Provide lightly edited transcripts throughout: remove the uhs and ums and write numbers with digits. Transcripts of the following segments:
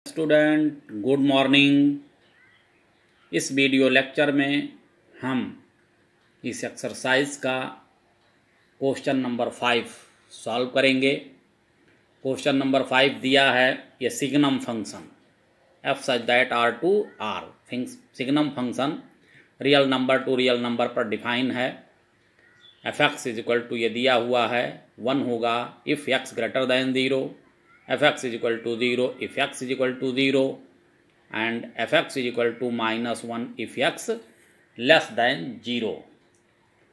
Student good morning. इस video lecture में हम इस एक्सरसाइज का क्वेश्चन नंबर 5 सॉल्व करेंगे। क्वेश्चन नंबर 5 दिया है ये signum function f such that r to r. Signum function real number to real number पर डिफाइन है। F x is equal to ये दिया हुआ है 1 होगा if x greater than 0, fx is equal to 0 if x is equal to 0 and fx is equal to -1 if x less than 0।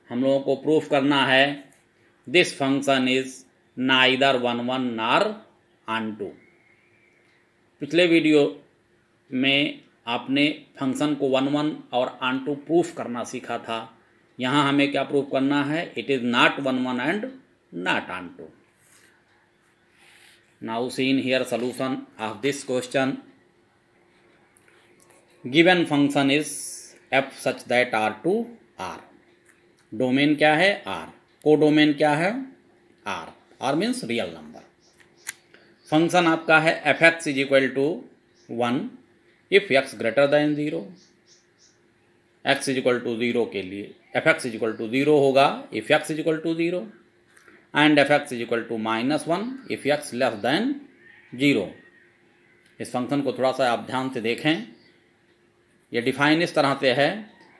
हम लोगों को प्रूफ करना है this function is neither 1 1 nor onto. पिछले वीडियो में आपने फंक्शन को 1 1 और ऑनटू प्रूफ करना सीखा था। यहाँ हमें क्या प्रूफ करना है? It is not 1 1 and not onto. Now seen here solution of this question. Given function is f such that r to r. Domain क्या है? r। कोडोमेन क्या है? r। r means real number. Function आपका है f x is equal to 1 if x greater than 0। X is equal to 0 के लिए f x is equal to 0 होगा if x is equal to 0 and f x is equal to -1 if x less than 0। इस function को थोड़ा सा आप ध्यान से देखें। ये डिफाइन इस तरह से है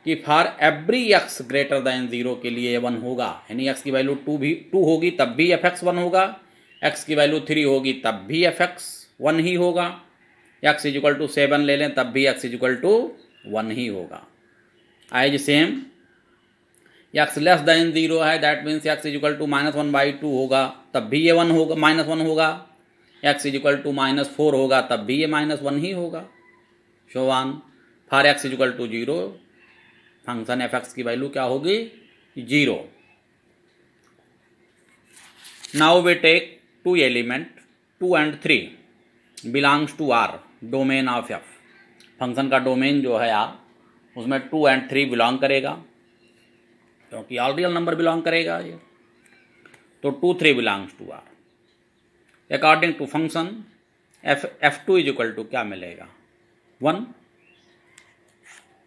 कि for every x greater than 0 के लिए ये 1 होगा, यानी एक्स की वैल्यू 2 होगी तब भी एफ एक्स 1 होगा, एक्स की वैल्यू 3 होगी तब भी एफ एक्स 1 ही होगा, एक्स इज इक्वल टू 7 ले लें तब भी एक्स इज इक्वल टू 1 ही होगा। As same x less than 0 है, that means x is equal to -1/2 होगा तब भी ये 1 होगा, -1 होगा। एक्स इज इक्वल टू -4 होगा तब भी ये -1 ही होगा। So on for x is equal to 0 function f x की वैल्यू क्या होगी? 0। Now we take 2 element 2 and 3 belongs to R domain of f. Function का डोमेन जो है आर, उसमें 2 and 3 बिलोंग करेगा क्योंकि ऑल रियल नंबर बिलोंग करेगा ये। तो 2 3 belongs to R. According to function f2 is equal to क्या मिलेगा? 1।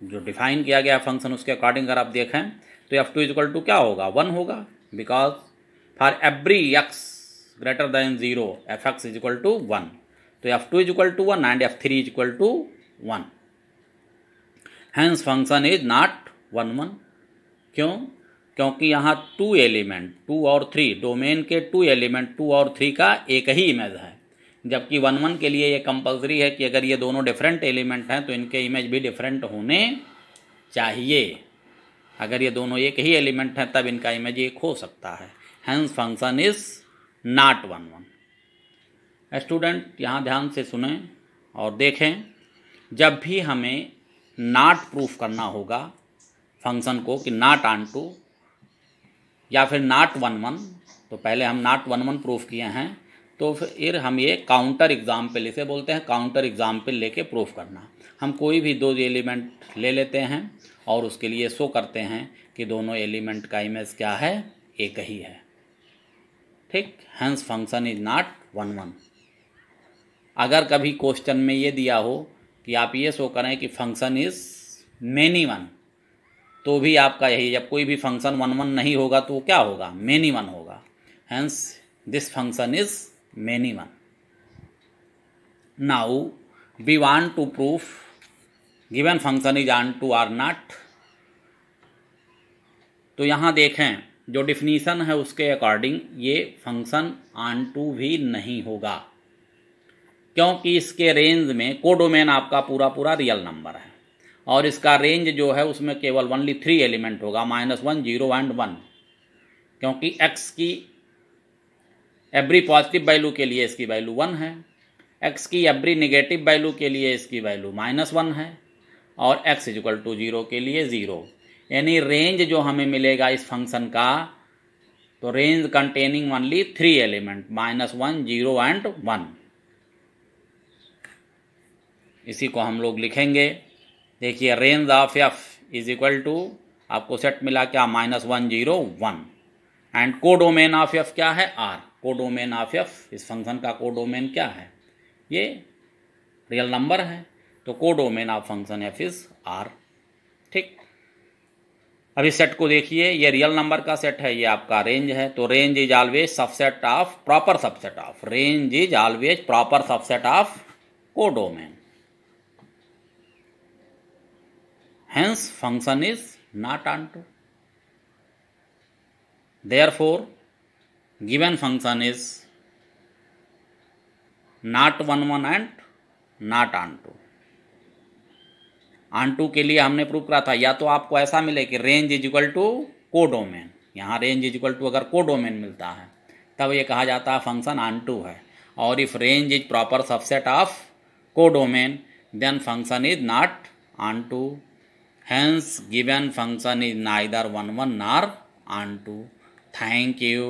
जो डिफाइन किया गया फंक्शन उसके अकॉर्डिंग अगर आप देखें तो f2 इज इक्वल टू क्या होगा? 1 होगा, because for every x greater than 0 f x is equal to 1। तो f2 is equal to 1 and f3 is equal to 1। Hence function is not 1 1। क्यों? क्योंकि यहाँ 2 एलिमेंट 2 और 3 डोमेन के 2 एलिमेंट 2 और 3 का एक ही इमेज है, जबकि 1 1 के लिए ये कंपलसरी है कि अगर ये दोनों डिफरेंट एलिमेंट हैं तो इनके इमेज भी डिफरेंट होने चाहिए। अगर ये दोनों एक ही एलिमेंट हैं तब इनका इमेज एक हो सकता है। Hence function is not 1 1। Student यहाँ ध्यान से सुने और देखें, जब भी हमें नॉट प्रूफ करना होगा फंक्शन को कि नॉट ऑनटू या फिर नॉट 1 1, तो पहले हम नॉट 1 1 प्रूफ किए हैं, तो फिर हम ये काउंटर एग्जाम्पल इसे बोलते हैं, काउंटर एग्जाम्पल लेके प्रूफ करना। हम कोई भी 2 एलिमेंट ले लेते हैं और उसके लिए शो करते हैं कि दोनों एलिमेंट का इमेज क्या है? एक ही है। ठीक, हैंस फंक्शन इज नॉट 1 1। अगर कभी क्वेश्चन में ये दिया हो कि आप ये शो करें कि फंक्शन इज मेनी 1, तो भी आपका यही, जब कोई भी फंक्शन 1 1 नहीं होगा तो क्या होगा? मेनी 1 होगा। Hence this function is many 1। Now we want to proof given function is onto R not. तो यहाँ देखें जो डिफिनीशन है उसके अकॉर्डिंग ये फंक्शन ऑन टू भी नहीं होगा, क्योंकि इसके रेंज में कोडोमेन आपका पूरा रियल नंबर है और इसका रेंज जो है उसमें केवल ओनली 3 एलिमेंट होगा, -1 0 एंड 1। क्योंकि x की एवरी पॉजिटिव वैल्यू के लिए इसकी वैल्यू 1 है, x की एवरी नेगेटिव वैल्यू के लिए इसकी वैल्यू -1 है और x इज इक्वल टू 0 के लिए 0। यानी रेंज जो हमें मिलेगा इस फंक्शन का, तो range containing only 3 element -1 0 and 1। इसी को हम लोग लिखेंगे। देखिए range of f is equal to आपको सेट मिला क्या? -1 0 1 एंड कोडोमेन ऑफ एफ क्या है? आर। कोडोमेन ऑफ एफ, इस फंक्शन का कोडोमेन क्या है? ये रियल नंबर है, तो codomain of function f is R. ठीक, अब इस सेट को देखिए, ये रियल नंबर का सेट है, ये आपका रेंज है, तो range is always subset of proper subset of, range is always proper subset of codomain, hence function is not onto. Therefore given function is not 1 1 and not onto. Onto के लिए हमने prove करा था, या तो आपको ऐसा मिले कि range is equal to codomain, यहाँ रेंज इज इक्वल टू अगर कोडोमेन मिलता है तब ये कहा जाता है फंक्शन ऑनटू है, और if range is proper subset of codomain then function is not onto, hence given function is neither 1 1 nor onto. Thank you.